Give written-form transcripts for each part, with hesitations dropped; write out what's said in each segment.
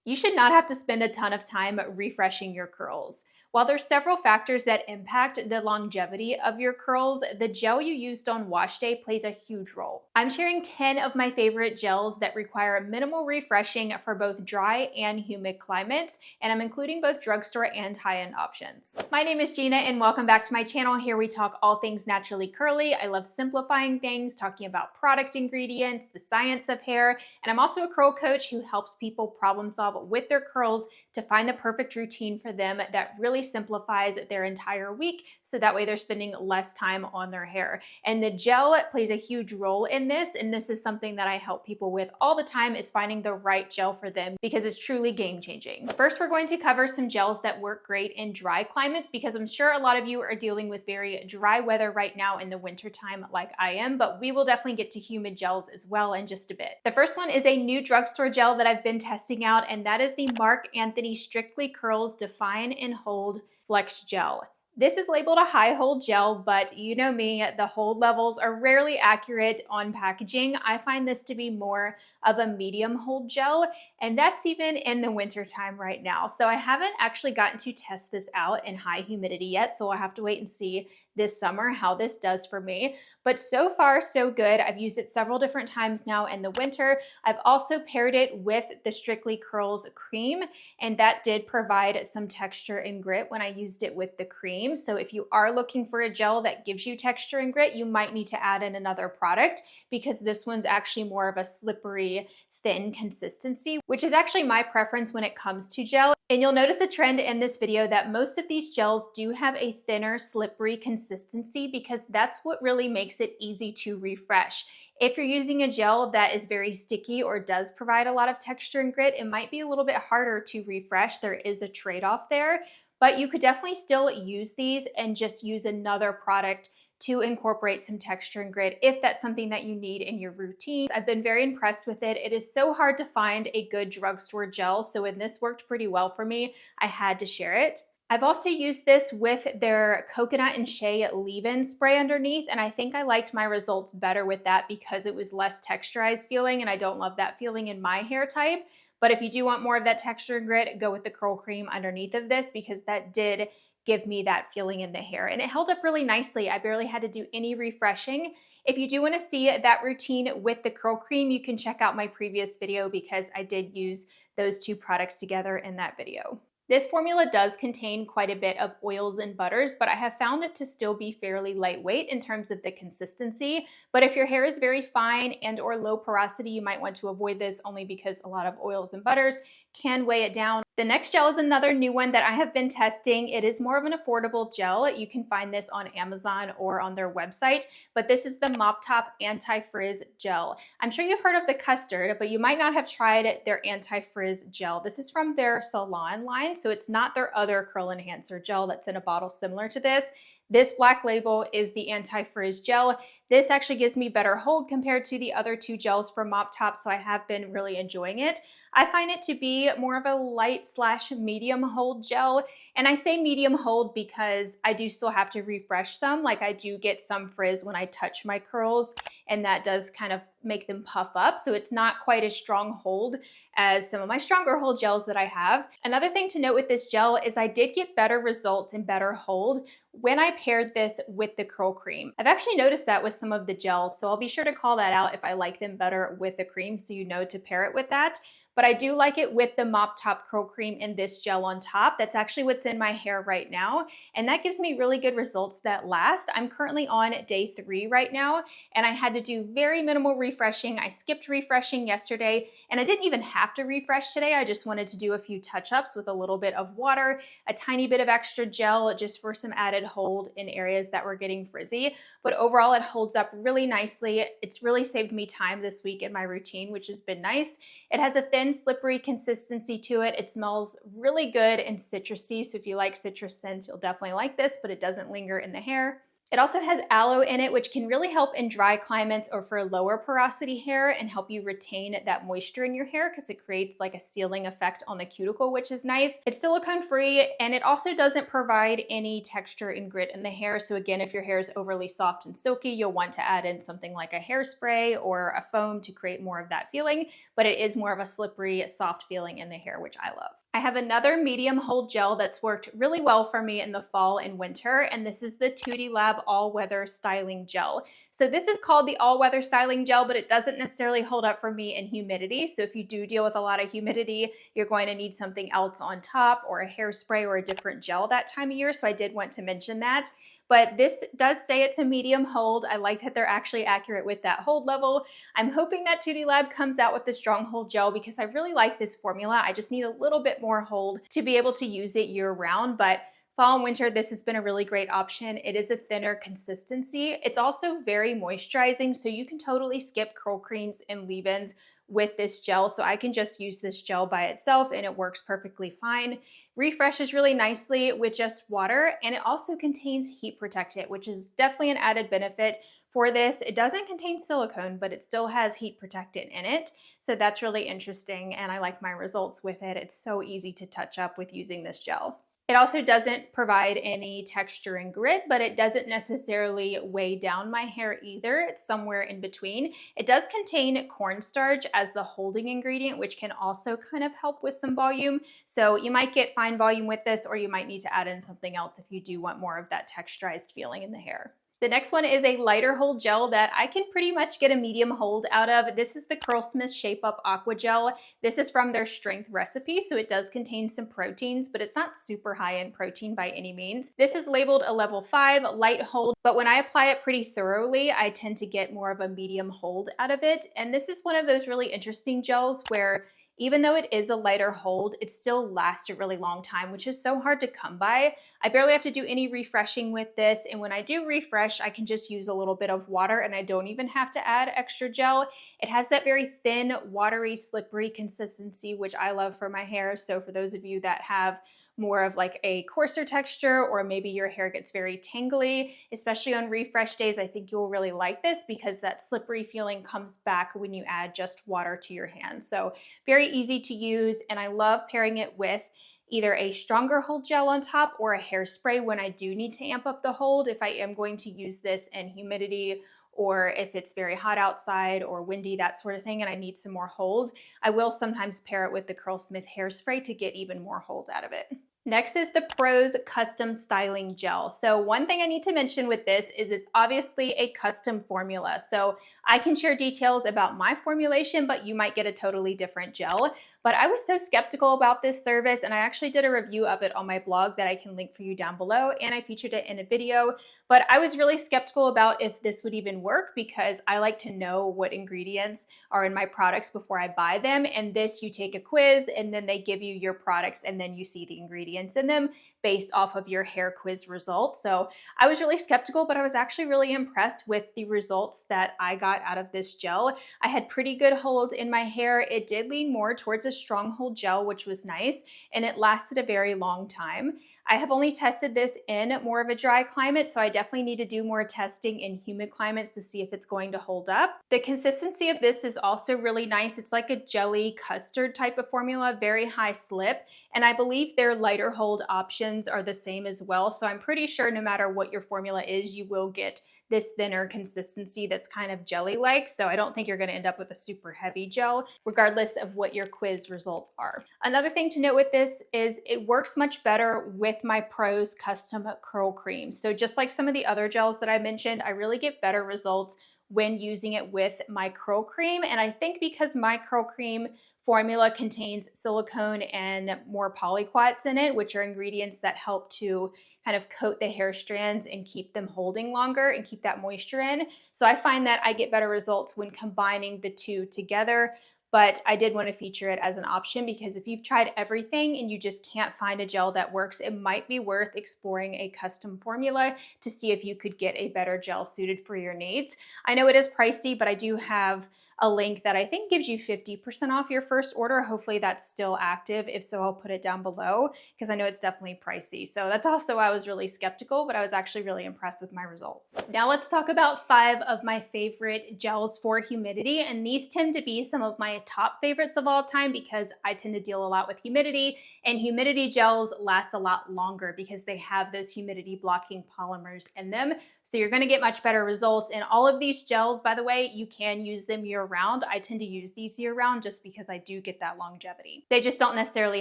You should not have to spend a ton of time refreshing your curls. While there's several factors that impact the longevity of your curls, the gel you used on wash day plays a huge role. I'm sharing 10 of my favorite gels that require minimal refreshing for both dry and humid climates, and I'm including both drugstore and high-end options. My name is Gina and welcome back to my channel. Here we talk all things naturally curly. I love simplifying things, talking about product ingredients, the science of hair, and I'm also a curl coach who helps people problem solve with their curls to find the perfect routine for them that really simplifies their entire week, so that way they're spending less time on their hair. And the gel plays a huge role in this, and this is something that I help people with all the time, is finding the right gel for them because it's truly game-changing. First, we're going to cover some gels that work great in dry climates, because I'm sure a lot of you are dealing with very dry weather right now in the wintertime like I am, but we will definitely get to humid gels as well in just a bit. The first one is a new drugstore gel that I've been testing out, and that is the Marc Anthony Strictly Curls Define and Hold Flex Gel. This is labeled a high hold gel, but you know me, the hold levels are rarely accurate on packaging. I find this to be more of a medium hold gel, and that's even in the winter time right now. So I haven't actually gotten to test this out in high humidity yet, so I'll have to wait and see this summer how this does for me. But so far, so good. I've used it several different times now in the winter. I've also paired it with the Strictly Curls cream, and that did provide some texture and grit when I used it with the cream. So if you are looking for a gel that gives you texture and grit, you might need to add in another product, because this one's actually more of a slippery, thin consistency, which is actually my preference when it comes to gel. And you'll notice a trend in this video that most of these gels do have a thinner, slippery consistency, because that's what really makes it easy to refresh. If you're using a gel that is very sticky or does provide a lot of texture and grit, it might be a little bit harder to refresh. There is a trade-off there, but you could definitely still use these and just use another product to incorporate some texture and grit if that's something that you need in your routine. I've been very impressed with it. It is so hard to find a good drugstore gel, so when this worked pretty well for me, I had to share it. I've also used this with their coconut and shea leave-in spray underneath, and I think I liked my results better with that because it was less texturized feeling, and I don't love that feeling in my hair type. But if you do want more of that texture and grit, go with the curl cream underneath of this, because that did give me that feeling in the hair, and it held up really nicely. I barely had to do any refreshing. If you do want to see that routine with the curl cream, you can check out my previous video, because I did use those two products together in that video. This formula does contain quite a bit of oils and butters, but I have found it to still be fairly lightweight in terms of the consistency. But if your hair is very fine and or low porosity, you might want to avoid this, only because a lot of oils and butters can weigh it down. The next gel is another new one that I have been testing. It is more of an affordable gel. You can find this on Amazon or on their website, but this is the Mop Top Anti-Frizz Gel. I'm sure you've heard of the custard, but you might not have tried their anti-frizz gel. This is from their Salon line, so it's not their other curl enhancer gel that's in a bottle similar to this. This black label is the anti-frizz gel. This actually gives me better hold compared to the other two gels from Mop Top, so I have been really enjoying it. I find it to be more of a light / medium hold gel, and I say medium hold because I do still have to refresh some. Like, I do get some frizz when I touch my curls, and that does kind of make them puff up, so it's not quite as strong hold as some of my stronger hold gels that I have. Another thing to note with this gel is I did get better results and better hold when I paired this with the curl cream. I've actually noticed that with some of the gels, so I'll be sure to call that out if I like them better with the cream, so you know to pair it with that. But I do like it with the Mop Top curl cream and this gel on top. That's actually what's in my hair right now, and that gives me really good results that last. I'm currently on day 3 right now, and I had to do very minimal refreshing. I skipped refreshing yesterday, and I didn't even have to refresh today. I just wanted to do a few touch-ups with a little bit of water, a tiny bit of extra gel just for some added hold in areas that were getting frizzy. But overall, it holds up really nicely. It's really saved me time this week in my routine, which has been nice. It has a thin, slippery consistency to it. It smells really good and citrusy, so if you like citrus scents, you'll definitely like this, but it doesn't linger in the hair. It also has aloe in it, which can really help in dry climates or for lower porosity hair and help you retain that moisture in your hair because it creates like a sealing effect on the cuticle, which is nice. It's silicone free and it also doesn't provide any texture and grit in the hair. So again, if your hair is overly soft and silky, you'll want to add in something like a hairspray or a foam to create more of that feeling, but it is more of a slippery, soft feeling in the hair, which I love. I have another medium hold gel that's worked really well for me in the fall and winter, and this is the Tootie Lab All-Weather Styling Gel. So this is called the All-Weather Styling Gel, but it doesn't necessarily hold up for me in humidity. So if you do deal with a lot of humidity, you're going to need something else on top or a hairspray or a different gel that time of year. So I did want to mention that. But this does say it's a medium hold. I like that they're actually accurate with that hold level. I'm hoping that Tootie Lab comes out with the strong hold gel because I really like this formula. I just need a little bit more hold to be able to use it year round. But fall and winter, this has been a really great option. It is a thinner consistency. It's also very moisturizing, so you can totally skip curl creams and leave-ins with this gel. So I can just use this gel by itself and it works perfectly fine. Refreshes really nicely with just water, and it also contains heat protectant, which is definitely an added benefit for this. It doesn't contain silicone, but it still has heat protectant in it. So that's really interesting, and I like my results with it. It's so easy to touch up with using this gel. It also doesn't provide any texture and grit, but it doesn't necessarily weigh down my hair either. It's somewhere in between. It does contain cornstarch as the holding ingredient, which can also kind of help with some volume. So you might get fine volume with this, or you might need to add in something else if you do want more of that texturized feeling in the hair. The next one is a lighter hold gel that I can pretty much get a medium hold out of. This is the Curlsmith Shape Up Aqua Gel. This is from their strength recipe, so it does contain some proteins, but it's not super high in protein by any means. This is labeled a level 5 light hold, but when I apply it pretty thoroughly, I tend to get more of a medium hold out of it. And this is one of those really interesting gels where even though it is a lighter hold, it still lasts a really long time, which is so hard to come by. I barely have to do any refreshing with this, and when I do refresh, I can just use a little bit of water and I don't even have to add extra gel. It has that very thin, watery, slippery consistency, which I love for my hair. So for those of you that have more of like a coarser texture, or maybe your hair gets very tangly, especially on refresh days, I think you'll really like this because that slippery feeling comes back when you add just water to your hands. So very easy to use, and I love pairing it with either a stronger hold gel on top or a hairspray when I do need to amp up the hold if I am going to use this in humidity, or if it's very hot outside or windy, that sort of thing, and I need some more hold. I will sometimes pair it with the Curlsmith hairspray to get even more hold out of it. Next is the Pros Custom Styling Gel. So one thing I need to mention with this is it's obviously a custom formula. So I can share details about my formulation, but you might get a totally different gel. But I was so skeptical about this service, and I actually did a review of it on my blog that I can link for you down below, and I featured it in a video. But I was really skeptical about if this would even work because I like to know what ingredients are in my products before I buy them. And this, you take a quiz and then they give you your products and then you see the ingredients in them based off of your hair quiz results. So I was really skeptical, but I was actually really impressed with the results that I got out of this gel. I had pretty good hold in my hair. It did lean more towards a strong hold gel, which was nice, and it lasted a very long time. I have only tested this in more of a dry climate, so I definitely need to do more testing in humid climates to see if it's going to hold up. The consistency of this is also really nice. It's like a jelly custard type of formula, very high slip, and I believe their lighter hold options are the same as well. So I'm pretty sure no matter what your formula is, you will get this thinner consistency that's kind of jelly-like. So I don't think you're gonna end up with a super heavy gel, regardless of what your quiz results are. Another thing to note with this is it works much better with my Pros Custom Curl Cream. So just like some of the other gels that I mentioned, I really get better results when using it with my curl cream. And I think because my curl cream formula contains silicone and more polyquats in it, which are ingredients that help to kind of coat the hair strands and keep them holding longer and keep that moisture in. So I find that I get better results when combining the two together. but I did want to feature it as an option because if you've tried everything and you just can't find a gel that works, it might be worth exploring a custom formula to see if you could get a better gel suited for your needs. I know it is pricey, but I do have a link that I think gives you 50% off your first order. Hopefully that's still active. If so, I'll put it down below because I know it's definitely pricey. So that's also why I was really skeptical, but I was actually really impressed with my results. Now let's talk about 5 of my favorite gels for humidity. And these tend to be some of my top favorites of all time because I tend to deal a lot with humidity, and humidity gels last a lot longer because they have those humidity blocking polymers in them. So you're going to get much better results. And all of these gels, by the way, you can use them year round. I tend to use these year round just because I do get that longevity. They just don't necessarily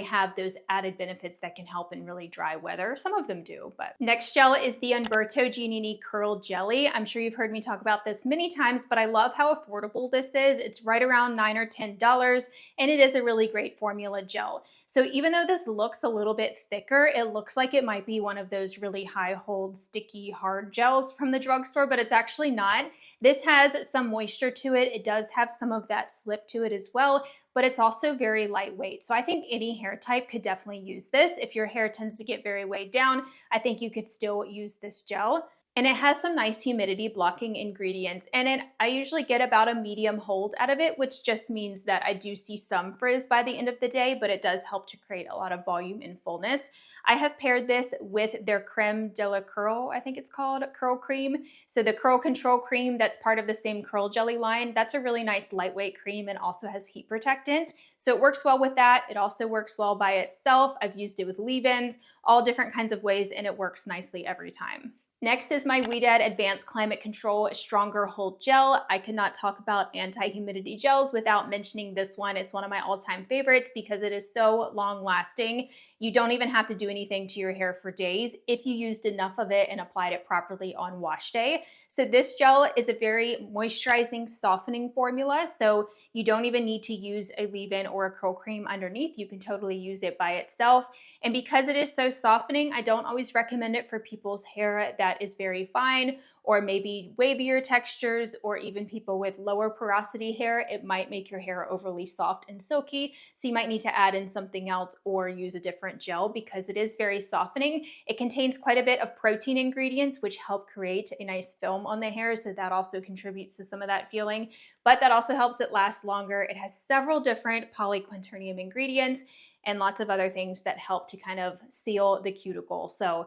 have those added benefits that can help in really dry weather. Some of them do, but next gel is the Umberto Giannini Curl Jelly. I'm sure you've heard me talk about this many times, but I love how affordable this is. It's right around $9 or $10, and it is a really great formula gel. So even though this looks a little bit thicker, it looks like it might be one of those really high hold, sticky, hard gels from the drugstore, but it's actually not. This has some moisture to it. It does have some of that slip to it as well, but it's also very lightweight. So I think any hair type could definitely use this. If your hair tends to get very weighed down, I think you could still use this gel. And it has some nice humidity blocking ingredients in it. I usually get about a medium hold out of it, which just means that I do see some frizz by the end of the day, but it does help to create a lot of volume and fullness. I have paired this with their Creme de la Curl, I think it's called, curl cream. So the Curl Control cream that's part of the same curl jelly line, that's a really nice lightweight cream and also has heat protectant. So it works well with that. It also works well by itself. I've used it with leave-ins, all different kinds of ways, and it works nicely every time. Next is my Ouidad Advanced Climate Control Stronger Hold Gel. I could not talk about anti-humidity gels without mentioning this one. It's one of my all-time favorites because it is so long-lasting. You don't even have to do anything to your hair for days if you used enough of it and applied it properly on wash day. So this gel is a very moisturizing, softening formula. So you don't even need to use a leave-in or a curl cream underneath. You can totally use it by itself. And because it is so softening, I don't always recommend it for people's hair that is very fine or maybe wavier textures, or even people with lower porosity hair. It might make your hair overly soft and silky. So you might need to add in something else or use a different gel because it is very softening. It contains quite a bit of protein ingredients, which help create a nice film on the hair. So that also contributes to some of that feeling, but that also helps it last longer. It has several different polyquaternium ingredients and lots of other things that help to kind of seal the cuticle. So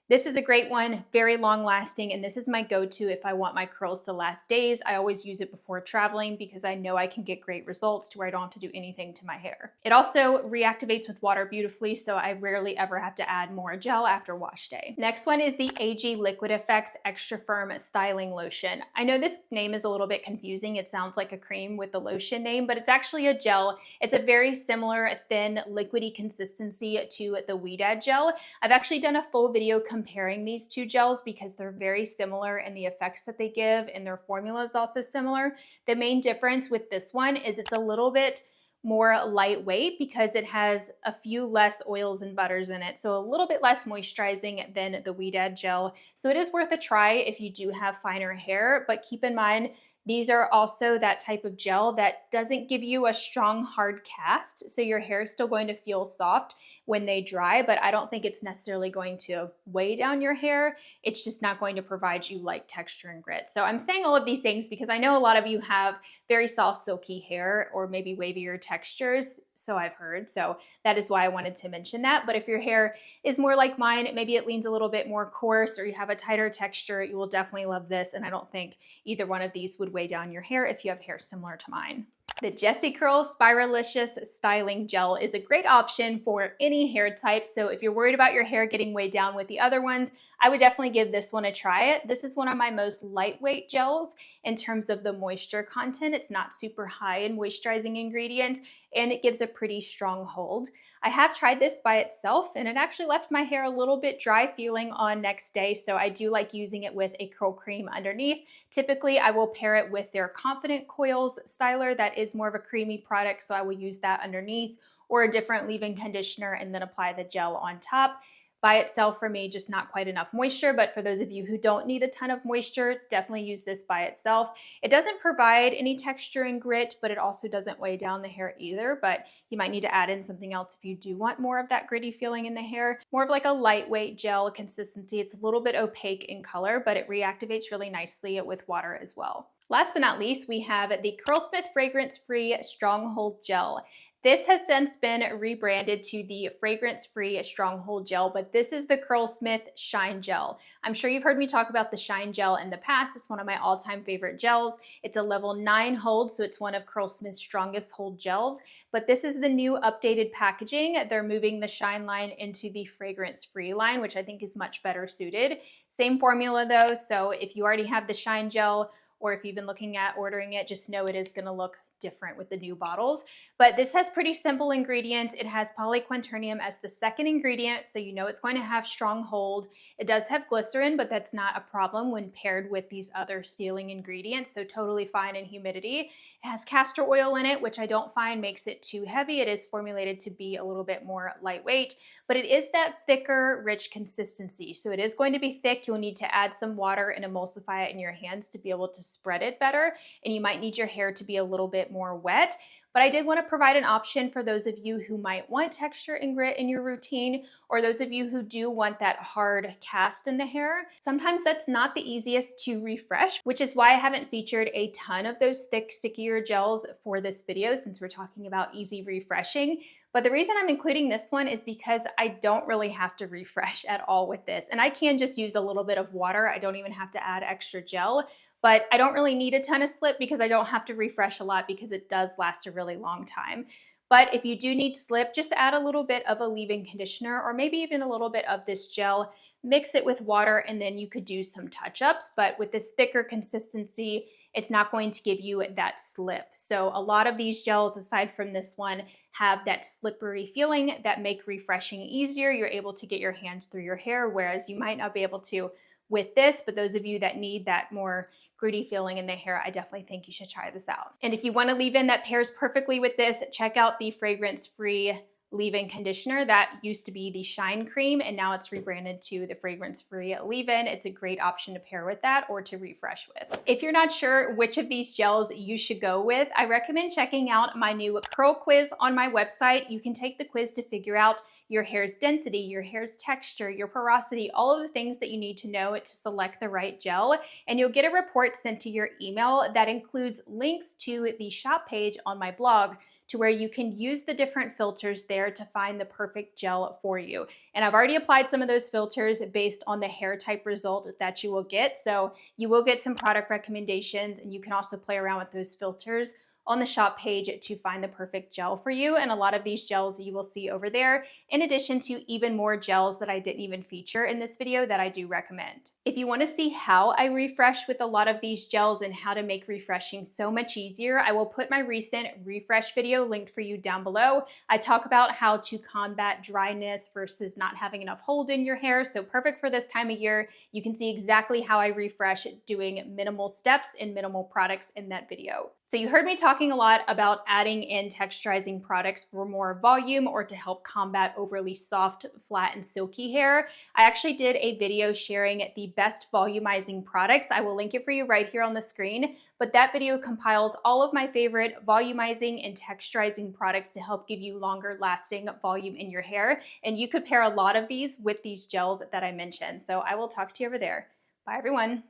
this is a great one, very long lasting, and this is my go-to if I want my curls to last days. I always use it before traveling because I know I can get great results to where I don't have to do anything to my hair. It also reactivates with water beautifully, so I rarely ever have to add more gel after wash day. Next one is the AG Liquid Effects Extra Firm Styling Lotion. I know this name is a little bit confusing. It sounds like a cream with the lotion name, but it's actually a gel. It's a very similar thin liquidy consistency to the Ouidad gel. I've actually done a full video comparing these two gels because they're very similar in the effects that they give, and their formula is also similar. The main difference with this one is it's a little bit more lightweight because it has a few less oils and butters in it, so a little bit less moisturizing than the Ouidad gel. So it is worth a try if you do have finer hair, but keep in mind these are also that type of gel that doesn't give you a strong hard cast, so your hair is still going to feel soft when they dry, but I don't think it's necessarily going to weigh down your hair. It's just not going to provide you like texture and grit. So I'm saying all of these things because I know a lot of you have very soft, silky hair or maybe wavier textures, so I've heard. So that is why I wanted to mention that. But if your hair is more like mine, maybe it leans a little bit more coarse or you have a tighter texture, you will definitely love this. And I don't think either one of these would weigh down your hair if you have hair similar to mine. The Jessicurl Spiralicious Styling Gel is a great option for any hair type. So if you're worried about your hair getting weighed down with the other ones, I would definitely give this one a try. This is one of my most lightweight gels in terms of the moisture content. It's not super high in moisturizing ingredients, and it gives a pretty strong hold. I have tried this by itself, and it actually left my hair a little bit dry feeling on next day, so I do like using it with a curl cream underneath. Typically, I will pair it with their Confident Coils styler. That is more of a creamy product, so I will use that underneath, or a different leave-in conditioner and then apply the gel on top. By itself for me, just not quite enough moisture, but for those of you who don't need a ton of moisture, definitely use this by itself. It doesn't provide any texture and grit, but it also doesn't weigh down the hair either, but you might need to add in something else if you do want more of that gritty feeling in the hair. More of like a lightweight gel consistency. It's a little bit opaque in color, but it reactivates really nicely with water as well. Last but not least, we have the Curlsmith Fragrance-Free Stronghold Gel. This has since been rebranded to the Fragrance-Free Stronghold Gel, but this is the Curlsmith Shine Gel. I'm sure you've heard me talk about the Shine Gel in the past. It's one of my all-time favorite gels. It's a level 9 hold, so it's one of Curlsmith's strongest hold gels, but this is the new updated packaging. They're moving the Shine line into the Fragrance-Free line, which I think is much better suited. Same formula though, so if you already have the Shine Gel, or if you've been looking at ordering it, just know it is gonna look different with the new bottles. But this has pretty simple ingredients. It has polyquaternium as the second ingredient, so you know it's going to have strong hold. It does have glycerin, but that's not a problem when paired with these other sealing ingredients, so totally fine in humidity. It has castor oil in it, which I don't find makes it too heavy. It is formulated to be a little bit more lightweight, but it is that thicker, rich consistency. So it is going to be thick. You'll need to add some water and emulsify it in your hands to be able to spread it better, and you might need your hair to be a little bit more wet. But I did want to provide an option for those of you who might want texture and grit in your routine, or those of you who do want that hard cast in the hair. Sometimes that's not the easiest to refresh, which is why I haven't featured a ton of those thick, stickier gels for this video since we're talking about easy refreshing. But the reason I'm including this one is because I don't really have to refresh at all with this. And I can just use a little bit of water. I don't even have to add extra gel. But I don't really need a ton of slip because I don't have to refresh a lot because it does last a really long time. But if you do need slip, just add a little bit of a leave-in conditioner or maybe even a little bit of this gel, mix it with water, and then you could do some touch-ups. But with this thicker consistency, it's not going to give you that slip. So a lot of these gels, aside from this one, have that slippery feeling that make refreshing easier. You're able to get your hands through your hair, whereas you might not be able to with this, but those of you that need that more gritty feeling in the hair, I definitely think you should try this out. And if you want a leave-in that pairs perfectly with this, check out the fragrance-free leave-in conditioner. That used to be the Shine Cream, and now it's rebranded to the fragrance-free leave-in. It's a great option to pair with that or to refresh with. If you're not sure which of these gels you should go with, I recommend checking out my new curl quiz on my website. You can take the quiz to figure out your hair's density, your hair's texture, your porosity, all of the things that you need to know to select the right gel. And you'll get a report sent to your email that includes links to the shop page on my blog to where you can use the different filters there to find the perfect gel for you. And I've already applied some of those filters based on the hair type result that you will get. So you will get some product recommendations, and you can also play around with those filters on the shop page to find the perfect gel for you. And a lot of these gels you will see over there, in addition to even more gels that I didn't even feature in this video that I do recommend. If you want to see how I refresh with a lot of these gels and how to make refreshing so much easier, I will put my recent refresh video linked for you down below. I talk about how to combat dryness versus not having enough hold in your hair. So perfect for this time of year. You can see exactly how I refresh doing minimal steps and minimal products in that video. So you heard me talking a lot about adding in texturizing products for more volume or to help combat overly soft, flat, and silky hair. I actually did a video sharing the best volumizing products. I will link it for you right here on the screen, but that video compiles all of my favorite volumizing and texturizing products to help give you longer lasting volume in your hair. And you could pair a lot of these with these gels that I mentioned. So I will talk to you over there. Bye everyone.